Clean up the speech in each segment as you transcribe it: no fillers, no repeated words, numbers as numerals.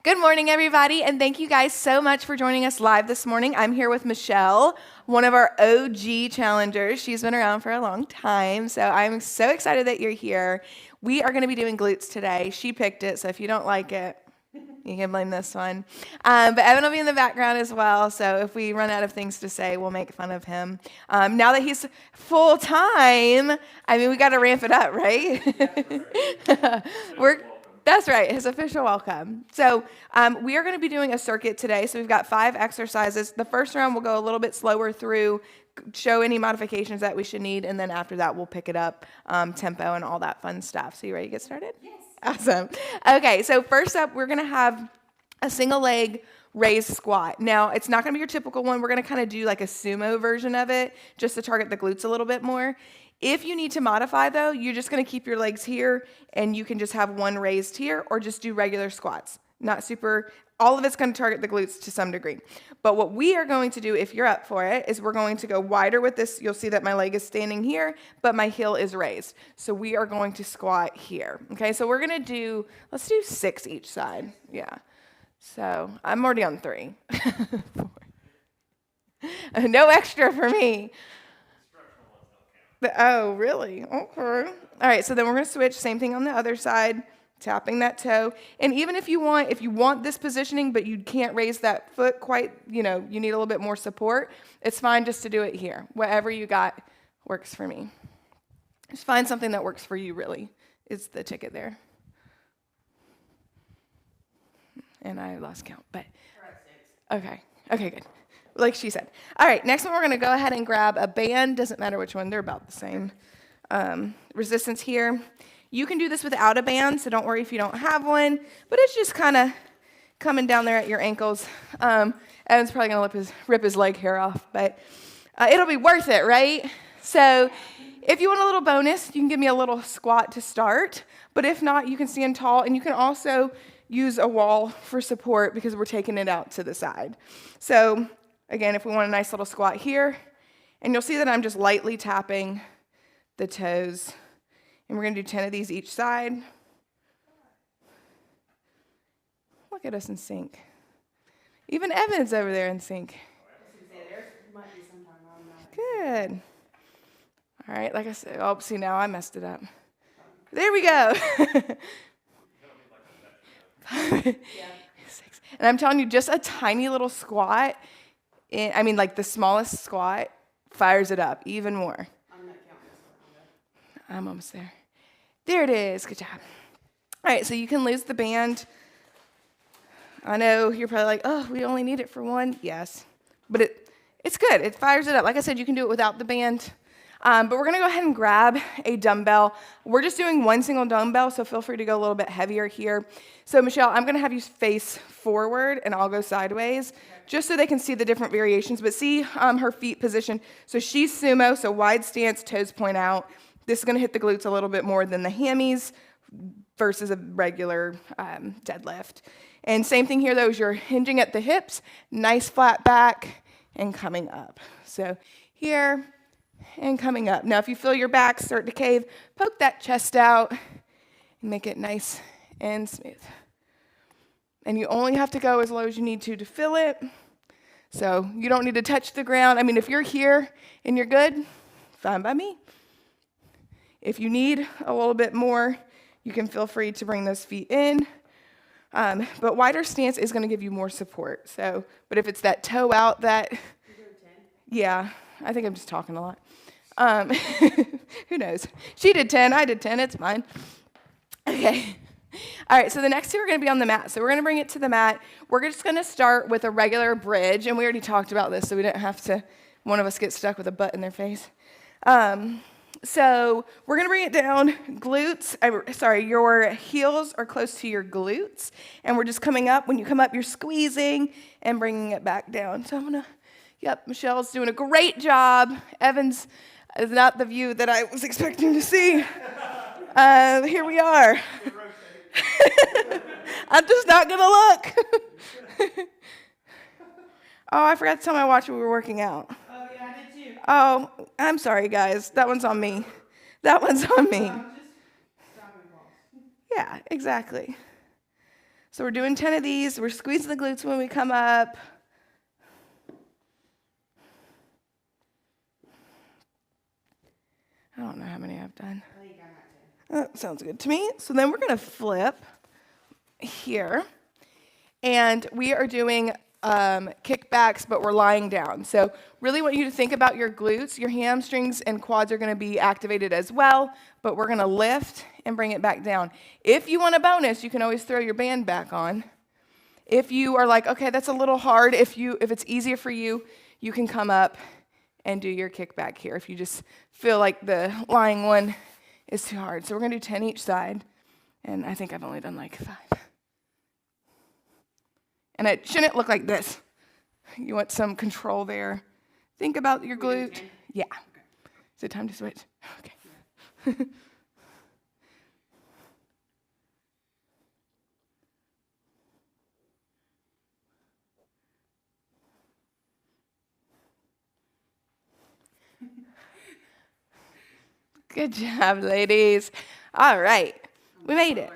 Good morning, everybody, and thank you guys so much for joining us live this morning. I'm here with Michelle, one of our OG challengers. She's been around for a long time, so I'm so excited that you're here. We are going to be doing glutes today. She picked it, so if you don't like it, you can blame this one. But Evan will be in the background as well, so if we run out of things to say, we'll make fun of him. Now that he's full-time, we got to ramp it up, right? That's right, his official welcome. So we are going to be doing a circuit today. So we've got 5 exercises. The first round we'll go a little bit slower through, show any modifications that we should need, and then after that we'll pick it up, tempo and all that fun stuff. So you ready to get started? Yes. Awesome. Okay, so first up we're going to have a single leg raised squat. Now, it's not going to be your typical one. We're going to kind of do like a sumo version of it just to target the glutes a little bit more. If you need to modify, though, you're just going to keep your legs here, and you can just have one raised here or just do regular squats. Not super, all of it's going to target the glutes to some degree. But what we are going to do, if you're up for it, is we're going to go wider with this. You'll see that my leg is standing here, but my heel is raised. So we are going to squat here. Okay, so we're going to do, let's do 6 each side. Yeah. So I'm already on 3. 4. No extra for me. Oh, really? Okay. All right, so then we're going to switch. Same thing on the other side, tapping that toe. And even if you want this positioning, but you can't raise that foot quite, you need a little bit more support, it's fine just to do it here. Whatever you got works for me. Just find something that works for you, really, is the ticket there. And I lost count, but okay, good. Like she said. All right, next one we're going to go ahead and grab a band. Doesn't matter which one, they're about the same. Resistance here. You can do this without a band, so don't worry if you don't have one, but it's just kind of coming down there at your ankles. Evan's probably going to rip his leg hair off, but it'll be worth it, right? So if you want a little bonus, you can give me a little squat to start, but if not, you can stand tall, and you can also use a wall for support because we're taking it out to the side. So again, if we want a nice little squat here, and you'll see that I'm just lightly tapping the toes, and we're going to do 10 of these each side. Look at us in sync. Even Evan's over there in sync. Good. All right, like I said, oh, see, now I messed it up. There we go. 6. And I'm telling you, just a tiny little squat, like the smallest squat, fires it up even more. I'm almost there. There it is. Good job. All right, so you can lose the band. I know you're probably like, oh, we only need it for one. Yes, but it's good. It fires it up. Like I said, you can do it without the band. But we're going to go ahead and grab a dumbbell. We're just doing one single dumbbell, so feel free to go a little bit heavier here. So, Michelle, I'm going to have you face forward, and I'll go sideways, just so they can see the different variations. But see her feet position. So she's sumo, so wide stance, toes point out. This is going to hit the glutes a little bit more than the hammies versus a regular deadlift. And same thing here, though, is you're hinging at the hips, nice flat back, and coming up. So here and coming up. Now, if you feel your back start to cave, poke that chest out and make it nice and smooth. And you only have to go as low as you need to fill it. So you don't need to touch the ground. If you're here and you're good, fine by me. If you need a little bit more, you can feel free to bring those feet in. But wider stance is going to give you more support. So, but if it's that toe out, yeah, I think I'm just talking a lot. Who knows? She did 10, I did 10, it's fine. Okay. All right, so the next two are going to be on the mat. So we're going to bring it to the mat. We're just going to start with a regular bridge, and we already talked about this, so we didn't have to, one of us get stuck with a butt in their face. So we're going to bring it down, your heels are close to your glutes, and we're just coming up. When you come up, you're squeezing and bringing it back down. So I'm going to, Michelle's doing a great job. Evans is not the view that I was expecting to see. Here we are. I'm just not going to look. Oh, I forgot to tell my watch we were working out. Oh, yeah, I did too. Oh, I'm sorry, guys. That one's on me. Yeah, exactly. So we're doing 10 of these. We're squeezing the glutes when we come up. I don't know how many I've done. That sounds good to me. So then we're going to flip here. And we are doing kickbacks, but we're lying down. So really want you to think about your glutes. Your hamstrings and quads are going to be activated as well, but we're going to lift and bring it back down. If you want a bonus, you can always throw your band back on. If you are like, okay, that's a little hard, if it's easier for you, you can come up and do your kickback here if you just feel like the lying one is too hard. So we're going to do 10 each side, and I think I've only done like 5. And it shouldn't look like this. You want some control there. Think about your glute. Yeah. Is it time to switch? Okay. Good job, ladies. All right. We made it.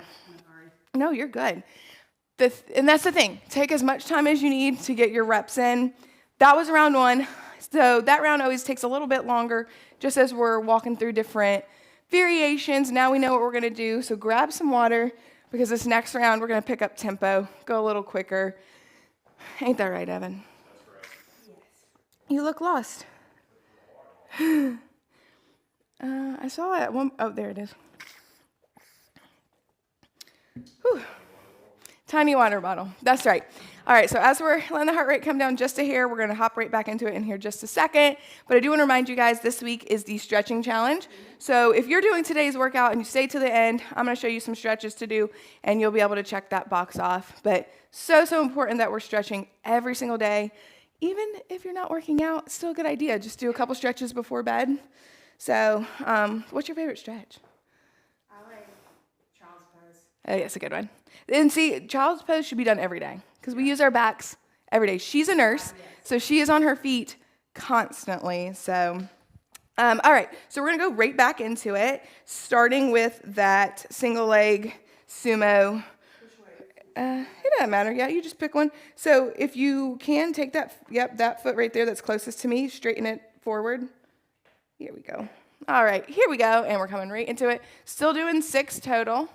No, you're good. And that's the thing. Take as much time as you need to get your reps in. That was round 1. So that round always takes a little bit longer, just as we're walking through different variations. Now we know what we're going to do. So grab some water, because this next round we're going to pick up tempo, go a little quicker. Ain't that right, Evan? That's correct. Yes. You look lost. I saw it at one. Oh, there it is. Whew. Tiny water bottle. That's right. All right, so as we're letting the heart rate come down just a hair, we're going to hop right back into it in here just a second. But I do want to remind you guys, this week is the stretching challenge. So if you're doing today's workout and you stay to the end, I'm going to show you some stretches to do, and you'll be able to check that box off. But so important that we're stretching every single day. Even if you're not working out, it's still a good idea. Just do a couple stretches before bed. So what's your favorite stretch? I like child's pose. Oh, yeah, it's a good one. And see, child's pose should be done every day, because we use our backs every day. She's a nurse, so she is on her feet constantly. So, all right, so we're going to go right back into it, starting with that single leg sumo. Which way? It doesn't matter. Yeah, you just pick one. So if you can, take that foot right there that's closest to me, straighten it forward. Here we go. All right, here we go, and we're coming right into it. Still doing 6 total.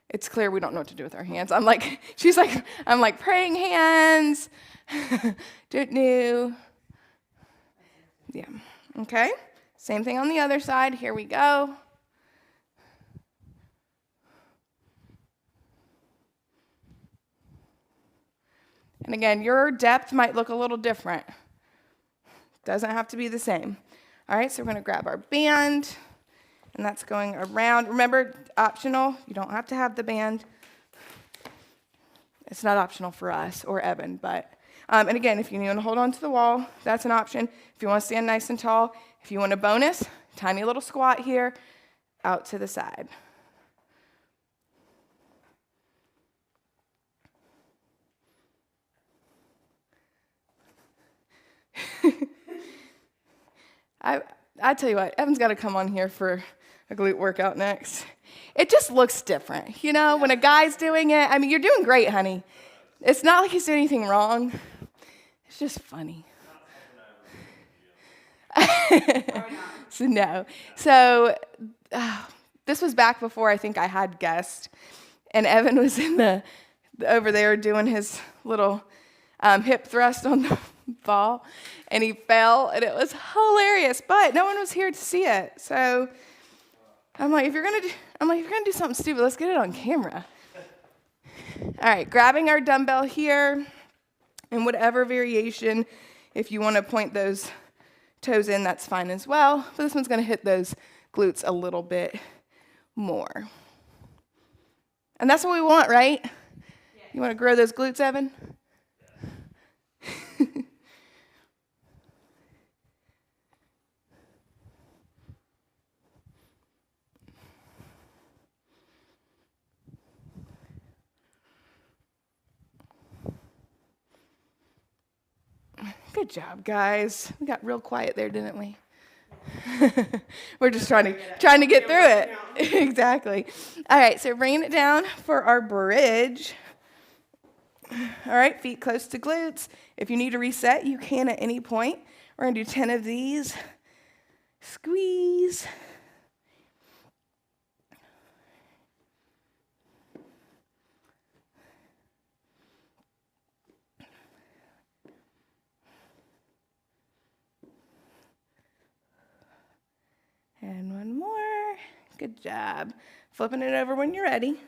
It's clear we don't know what to do with our hands. I'm like praying hands. Don't know. Yeah. Okay. Same thing on the other side. Here we go. And again, your depth might look a little different. Doesn't have to be the same. All right, so we're going to grab our band. And that's going around. Remember, optional. You don't have to have the band. It's not optional for us or Evan, but, and again, if you want to hold on to the wall, that's an option. If you want to stand nice and tall, if you want a bonus, tiny little squat here, out to the side. I tell you what, Evan's got to come on here for a glute workout next. It just looks different, you know, when a guy's doing it. I mean, you're doing great, honey. It's not like he's doing anything wrong. It's just funny. So no. So this was back before I think I had guests, and Evan was over there doing his little hip thrust on the ball, and he fell, and it was hilarious. But no one was here to see it, so I'm like, if you're gonna do something stupid, let's get it on camera. All right, grabbing our dumbbell here, in whatever variation. If you want to point those toes in, that's fine as well. But this one's gonna hit those glutes a little bit more, and that's what we want, right? Yeah. You want to grow those glutes, Evan? Good job, guys. We got real quiet there, didn't we? We're just trying to get through it. Exactly. All right, so bringing it down for our bridge. All right, feet close to glutes. If you need to reset, you can at any point. We're going to do 10 of these. Squeeze. And one more. Good job. Flipping it over when you're ready.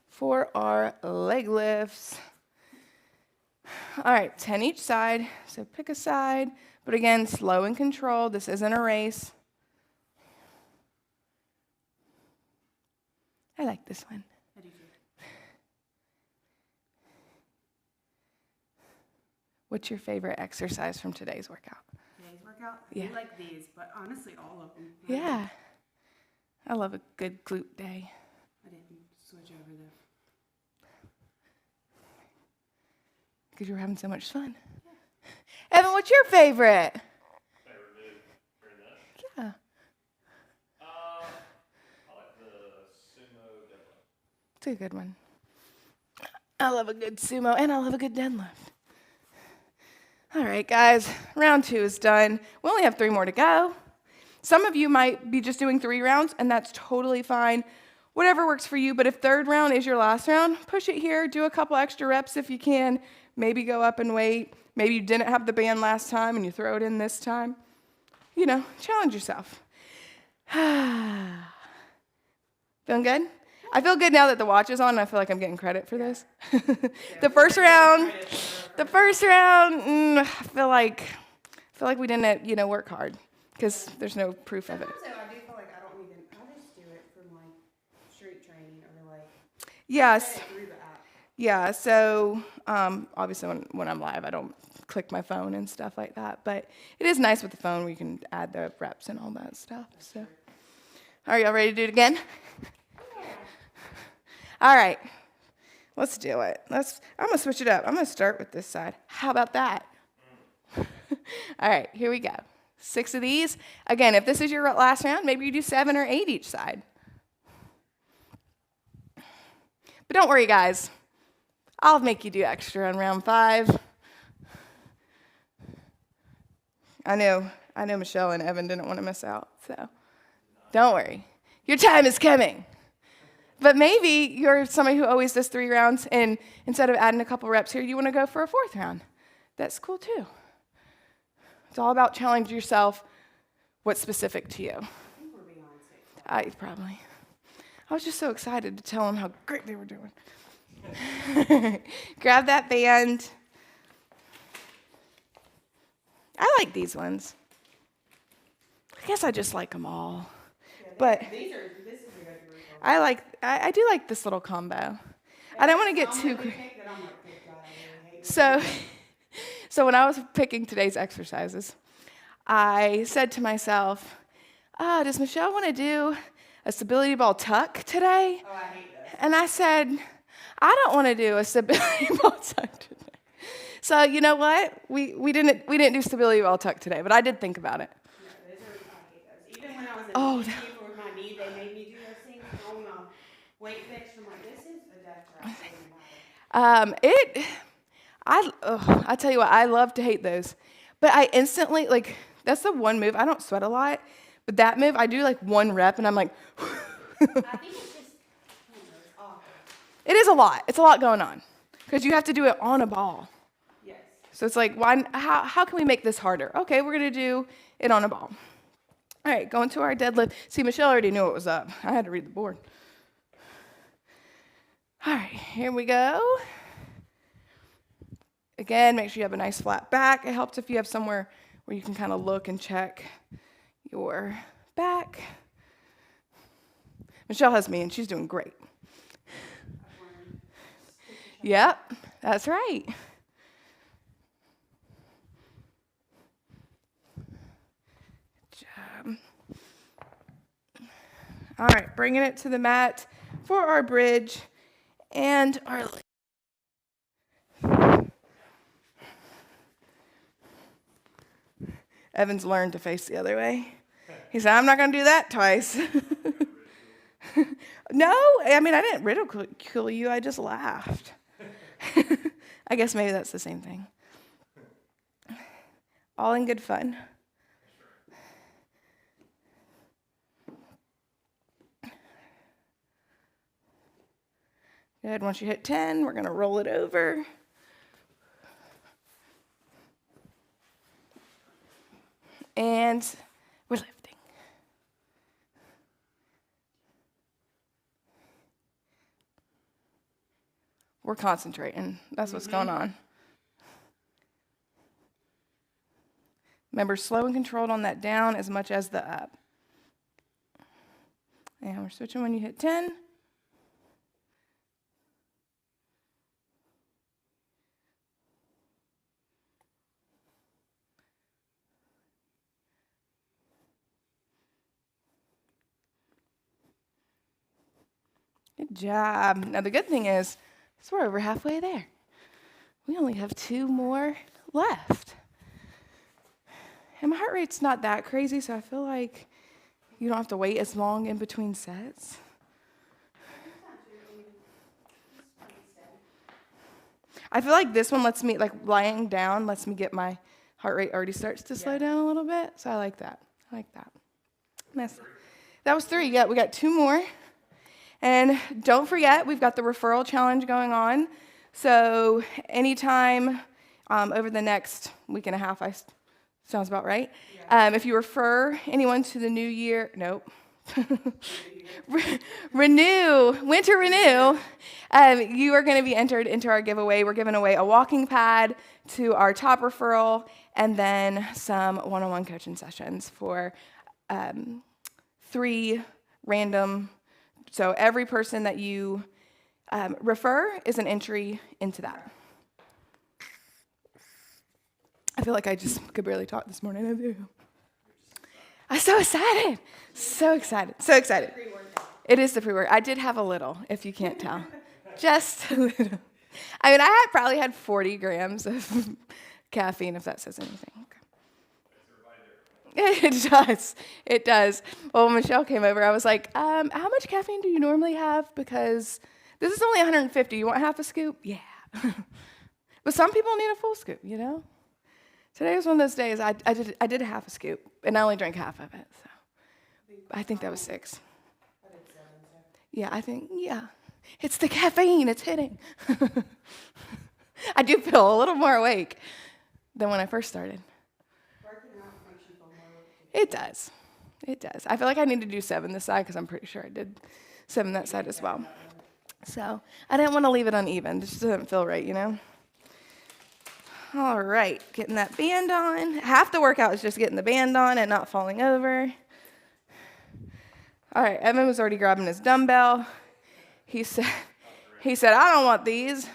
For our leg lifts. All right, 10 each side. So pick a side. But again, slow and controlled. This isn't a race. I like this one. I do too. What's your favorite exercise from today's workout? Today's workout? Yeah. I like these, but honestly, all of them. Yeah. I love a good glute day. I didn't switch over though. Because you were having so much fun. Yeah. Evan, what's your favorite? Favorite move during that? Yeah. I like the sumo deadlift. It's a good one. I love a good sumo, and I love a good deadlift. All right, guys, round 2 is done. We only have 3 more to go. Some of you might be just doing 3 rounds, and that's totally fine. Whatever works for you, but if 3rd round is your last round, push it here, do a couple extra reps if you can, maybe go up and wait. Maybe you didn't have the band last time and you throw it in this time. You know, challenge yourself. Feeling good? I feel good now that the watch is on, and I feel like I'm getting credit for this. The first round, I feel like we didn't, work hard because there's no proof of it. Also, I do feel like I don't even, I just do it from like street training or like Yes. through the app. Yeah, so obviously when I'm live, I don't click my phone and stuff like that, but it is nice with the phone where you can add the reps and all that stuff. So, are y'all ready to do it again? All right, let's do it. I'm gonna switch it up. I'm gonna start with this side. How about that? All right, here we go. 6 of these. Again, if this is your last round, maybe you do 7 or 8 each side. But don't worry, guys. I'll make you do extra on round 5. I know Michelle and Evan didn't want to miss out, so don't worry. Your time is coming. But maybe you're somebody who always does 3 rounds, and instead of adding a couple reps here, you want to go for a 4th round. That's cool too. It's all about challenging yourself. What's specific to you? I think we're beyond 6. Probably. I was just so excited to tell them how great they were doing. Grab that band. I like these ones. I guess I just like them all. Yeah, But this is a good workout. I do like this little combo. I don't want to get too crazy. So when I was picking today's exercises, I said to myself, does Michelle want to do a stability ball tuck today? Oh, I hate this. And I said, I don't want to do a stability ball tuck today. So you know what? We didn't do stability ball tuck today, but I did think about it. No, I hate those. Even when I was Oh, in the for my knee, they made me do those things on weight bench. I'm like, this is a death trap. I tell you what, I love to hate those. But I instantly, that's the one move. I don't sweat a lot, but that move, I do 1 rep, and I'm like, I think it's just, it's awful. it is a lot. It's a lot going on because you have to do it on a ball. Yes. So it's like, how can we make this harder? Okay, we're going to do it on a ball. All right, going to our deadlift. See, Michelle already knew what was up. I had to read the board. All right, here we go. Again, make sure you have a nice flat back. It helps if you have somewhere where you can kind of look and check your back. Michelle has me, and she's doing great. Yep, that's right. Good job. All right, bringing it to the mat for our bridge and our leg. Evan's learned to face the other way. He said, I'm not going to do that twice. No, I mean, I didn't ridicule you. I just laughed. I guess maybe that's the same thing. All in good fun. Good. Once you hit 10, we're going to roll it over. And we're lifting. We're concentrating. That's what's going on. Remember, slow and controlled on that down as much as the up. And we're switching when you hit 10. Good job. Now, the good thing is we're over halfway there. We only have 2 more left. And my heart rate's not that crazy, so I feel like you don't have to wait as long in between sets. I feel like this one lets me, like lying down, lets me get my heart rate already starts to slow down a little bit. So I like that. That was 3. Yeah, we got 2 more. And don't forget, we've got the referral challenge going on. So anytime over the next week and a half, sounds about right. Yeah. If you refer anyone to the new year, winter renew, you are going to be entered into our giveaway. We're giving away a walking pad to our top referral and then some one-on-one coaching sessions for 3 random. So every person that you refer is an entry into that. I feel like I just could barely talk this morning. I do. I'm so excited. So excited. It is the pre-workout. I did have a little, if you can't tell. Just a little. I mean, I probably had 40 grams of caffeine, if that says anything. It does. Well, when Michelle came over, I was like, how much caffeine do you normally have? Because this is only 150. You want half a scoop? Yeah. But some people need a full scoop, you know? Today was one of those days I did a half a scoop, and I only drank half of it. So I think that was 6. Yeah. It's the caffeine. It's hitting. I do feel a little more awake than when I first started. It does. I feel like I need to do 7 this side because I'm pretty sure I did 7 that side as well. So I didn't want to leave it uneven. It just doesn't feel right, you know? All right, getting that band on. Half the workout is just getting the band on and not falling over. All right, Evan was already grabbing his dumbbell. He said, I don't want these.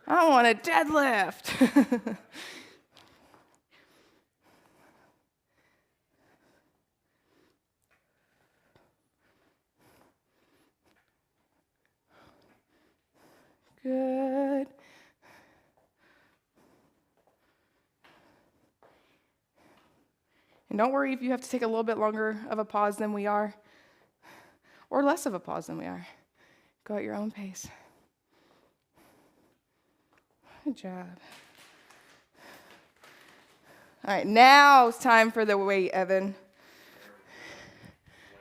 I want a deadlift. Good. And don't worry if you have to take a little bit longer of a pause than we are, or less of a pause than we are. Go at your own pace. Good job. All right, now it's time for the weight, Evan.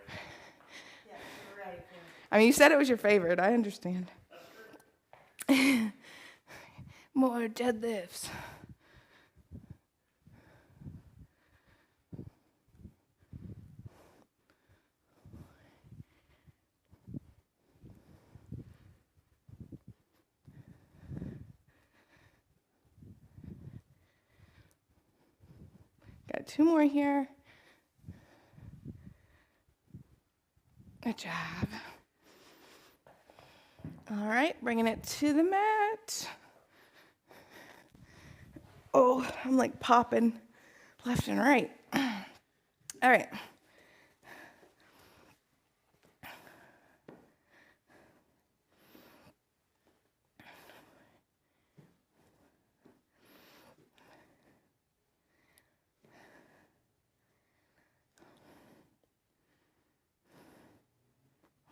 Yeah, you're right. I mean, you said it was your favorite. I understand. More deadlifts. Got 2 more here. Good job. All right, bringing it to the mat. Oh, I'm like popping left and right. All right.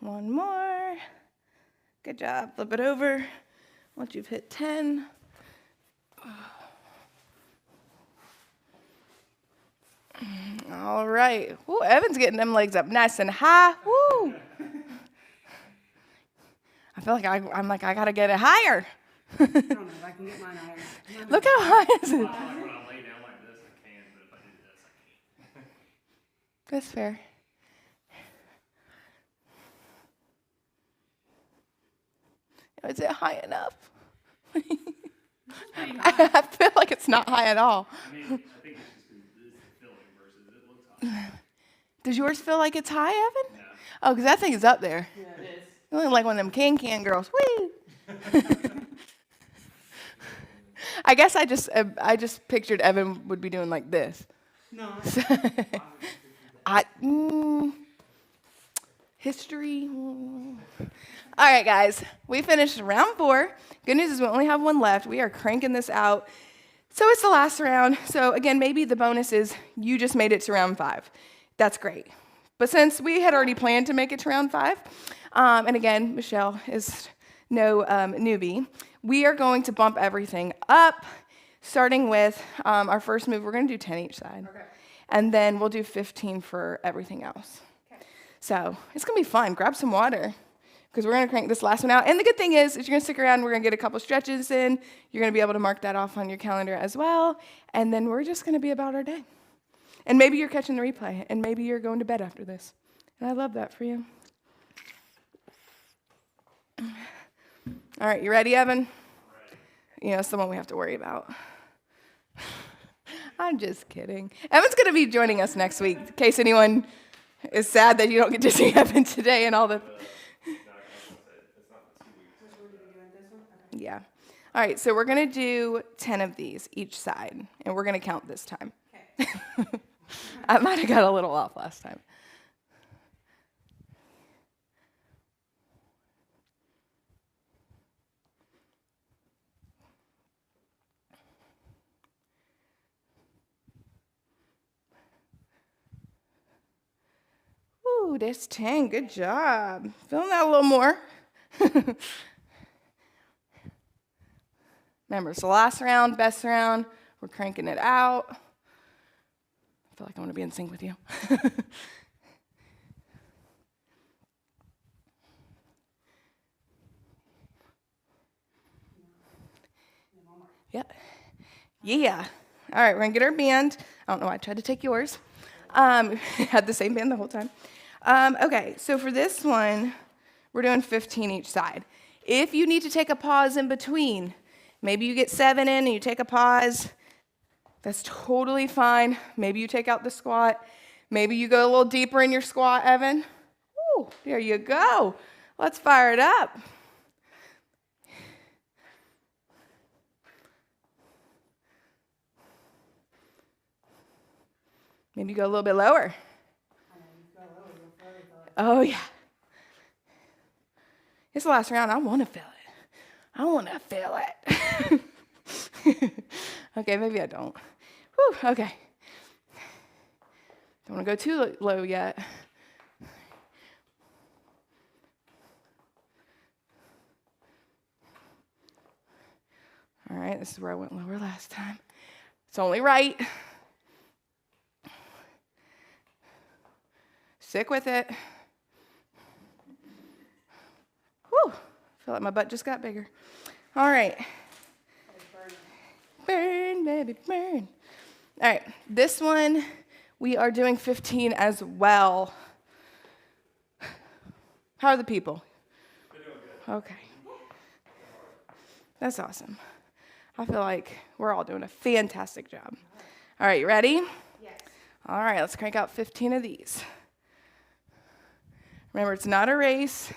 One more. Good job. Flip it over. Once you've hit 10. All right. Woo, Evan's getting them legs up nice and high. Woo. I feel like I'm like, I got to get it higher. I don't know if I can get mine higher. Look how high is it? Like when I lay down like this, I can, but if I do this, I can't. That's fair. Is it high enough? I feel like it's not high at all. I mean, I think it's just because this is filling versus it looks high. Does yours feel like it's high, Evan? No. Oh, because that thing is up there. Yeah, it is. You look like one of them can girls. Woo! I guess I just pictured Evan would be doing like this. No. History. All right, guys, we finished round 4. Good news is we only have one left. We are cranking this out. So it's the last round. So again, maybe the bonus is you just made it to round 5. That's great. But since we had already planned to make it to round 5, and again, Michelle is no newbie, we are going to bump everything up, starting with our first move. We're going to do 10 each side. Okay. And then we'll do 15 for everything else. Okay. So it's going to be fun. Grab some water because we're going to crank this last one out. And the good thing is you're going to stick around. We're going to get a couple stretches in. You're going to be able to mark that off on your calendar as well. And then we're just going to be about our day. And maybe you're catching the replay, and maybe you're going to bed after this. And I love that for you. All right, you ready, Evan? Right. You know, it's the one we have to worry about. I'm just kidding. Evan's going to be joining us next week, in case anyone is sad that you don't get to see Evan today and all the... No, I was gonna say, it's not 2 weeks. So we're gonna be doing this one? Okay. Yeah. All right, so we're going to do 10 of these each side, and we're going to count this time. Okay. I might have got a little off last time. Ooh, there's 10. Good job. Feeling that a little more. Remember, it's the last round, best round. We're cranking it out. I feel like I want to be in sync with you. Yep. Yeah. All right, we're going to get our band. I don't know why I tried to take yours. Had the same band the whole time. Okay, so for this one, we're doing 15 each side. If you need to take a pause in between, maybe you get 7 in and you take a pause, that's totally fine. Maybe you take out the squat. Maybe you go a little deeper in your squat, Evan. Ooh, there you go. Let's fire it up. Maybe you go a little bit lower. Oh, yeah. It's the last round. I want to feel it. I want to feel it. Okay, maybe I don't. Whew, okay. Don't want to go too low yet. All right, this is where I went lower last time. It's only right. Stick with it. Whew, I feel like my butt just got bigger. All right. Burn, baby, burn. All right, this one, we are doing 15 as well. How are the people? They're doing good. Okay. That's awesome. I feel like we're all doing a fantastic job. All right, you ready? Yes. All right, let's crank out 15 of these. Remember, it's not a race.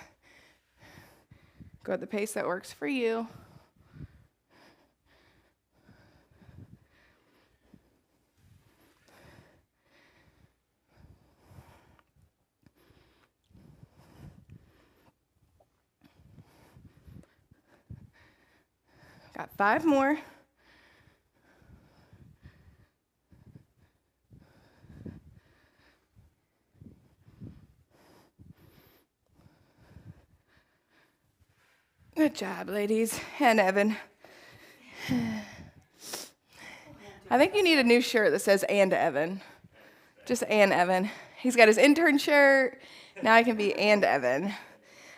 Go at the pace that works for you. Got 5 more. Good job, ladies. And Evan. I think you need a new shirt that says "and Evan." Just "and Evan." He's got his intern shirt. Now I can be "and Evan."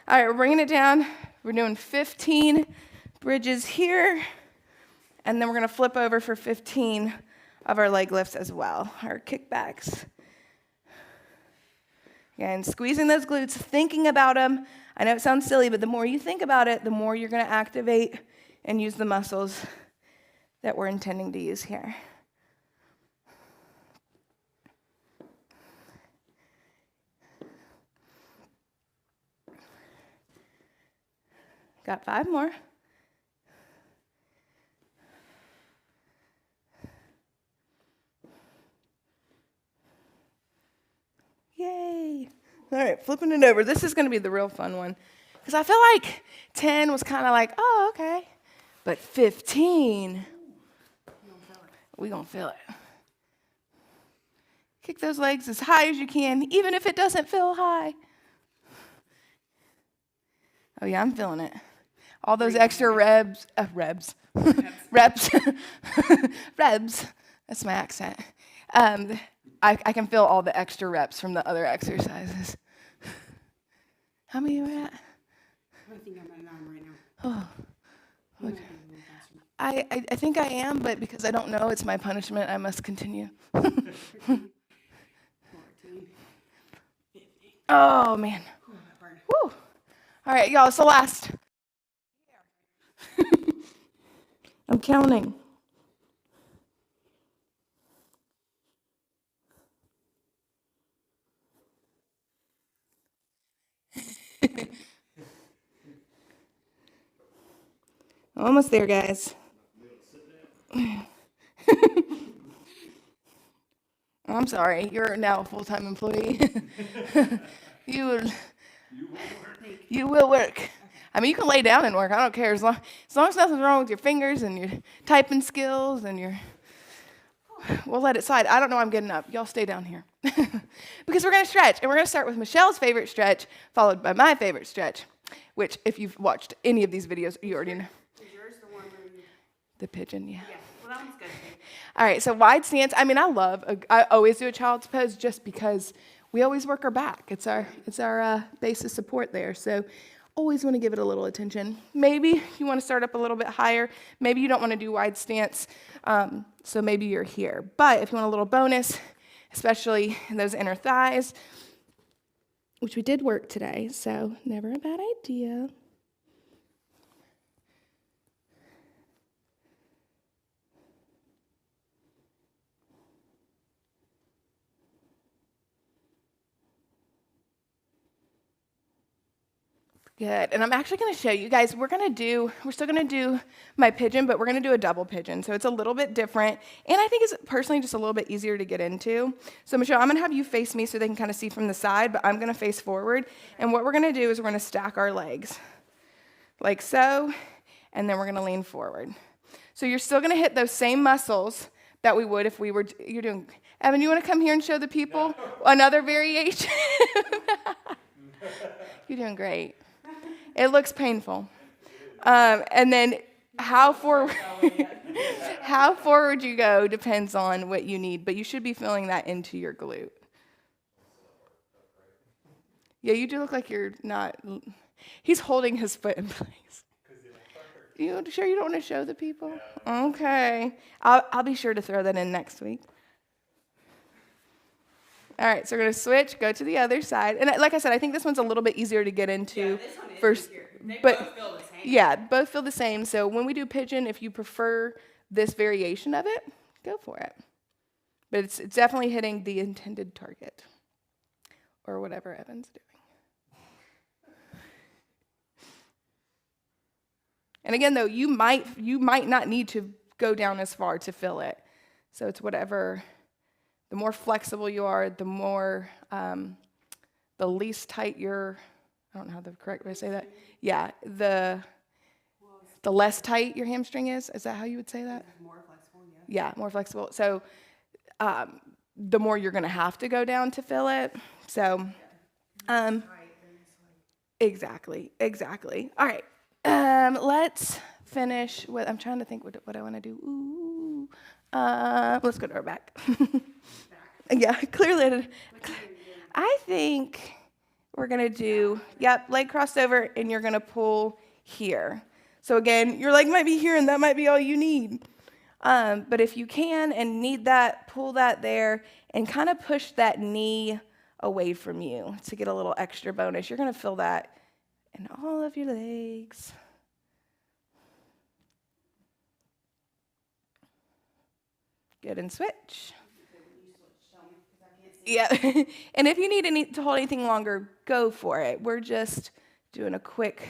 All right, we're bringing it down. We're doing 15 bridges here. And then we're going to flip over for 15 of our leg lifts as well, our kickbacks. Again, squeezing those glutes, thinking about them. I know it sounds silly, but the more you think about it, the more you're going to activate and use the muscles that we're intending to use here. Got 5 more. Yay. All right, flipping it over. This is going to be the real fun one. Because I feel like 10 was kind of like, oh, okay. But 15, we're going to feel it. Kick those legs as high as you can, even if it doesn't feel high. Oh, yeah, I'm feeling it. All those extra reps. Reps. Reps. That's my accent. I can feel all the extra reps from the other exercises. How many are we at? I think I'm at 9 right now. Oh, You okay. might be a little faster. I think I am, but because I don't know, it's my punishment. I must continue. 13, 14, 15. Oh, man. Ooh, that burned. Woo. All right, y'all, it's the last. I'm counting. Almost there, guys. I'm sorry, you're now a full-time employee. You will work. I mean, you can lay down and work. I don't care as long as nothing's wrong with your fingers and your typing skills and your. We'll let it slide. I don't know. I'm getting up. Y'all stay down here because we're gonna stretch, and we're gonna start with Michelle's favorite stretch, followed by my favorite stretch, which, if you've watched any of these videos, you already know. Is yours the one where you... The pigeon, yeah. Yeah, well, that one's good. All right, so wide stance. I mean, I always do a child's pose just because we always work our back. It's our base of support there. So always want to give it a little attention. Maybe you want to start up a little bit higher. Maybe you don't want to do wide stance, so maybe you're here. But if you want a little bonus, especially in those inner thighs, which we did work today, so never a bad idea. Good, and I'm actually going to show you guys, we're still going to do my pigeon, but we're going to do a double pigeon, so it's a little bit different, and I think it's personally just a little bit easier to get into. So Michelle, I'm going to have you face me so they can kind of see from the side, but I'm going to face forward, and what we're going to do is we're going to stack our legs, like so, and then we're going to lean forward. So you're still going to hit those same muscles that we would if we were, you're doing, Evan, you want to come here and show the people another variation? You're doing great. It looks painful. And then how forward you go depends on what you need, but you should be feeling that into your glute. Yeah, you do look like you're not. He's holding his foot in place. You sure you don't want to show the people? Okay. I'll be sure to throw that in next week. All right, so we're going to switch, go to the other side. And like I said, I think this one's a little bit easier to get into. Yeah, this one is first, easier. They but both feel the same. yeah, both feel the same. So when we do pigeon, if you prefer this variation of it, go for it. But it's definitely hitting the intended target or whatever Evan's doing. And again, though, you might not need to go down as far to feel it. So it's whatever. The more flexible you are, the more, the least tight your, I don't know how the correct way to say that. Yeah, the less tight your hamstring is. Is that how you would say that? More flexible, yeah. Yeah, more flexible. So the more you're going to have to go down to feel it. So exactly. All right, Let's finish with, I'm trying to think what I want to do. Ooh. Let's go to our back. Yeah, clearly. I think we're going to do, yep, leg crossed over, and you're going to pull here. So again, your leg might be here, and that might be all you need. But if you can and need that, pull that there, and kind of push that knee away from you to get a little extra bonus. You're going to feel that in all of your legs. Good, and switch. Yeah, and if you need to hold anything longer, go for it. We're just doing a quick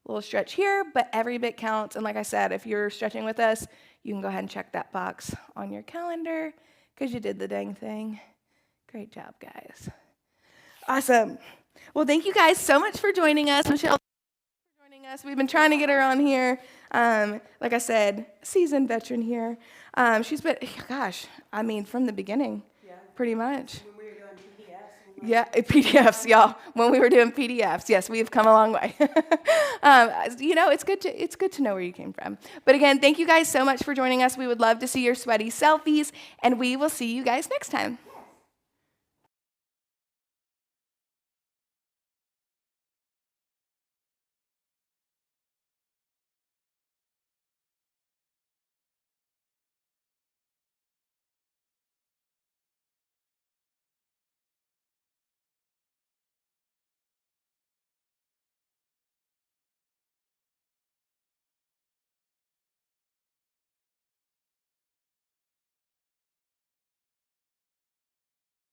little stretch here, but every bit counts. And like I said, if you're stretching with us, you can go ahead and check that box on your calendar because you did the dang thing. Great job, guys. Awesome. Well, thank you guys so much for joining us. Michelle, for joining us. We've been trying to get her on here. Like I said, seasoned veteran here. She's been, gosh, I mean, from the beginning, pretty much. When we were doing PDFs. Yeah, PDFs, y'all. When we were doing PDFs, yes, we have come a long way. It's good to know where you came from. But again, thank you guys so much for joining us. We would love to see your sweaty selfies, and we will see you guys next time.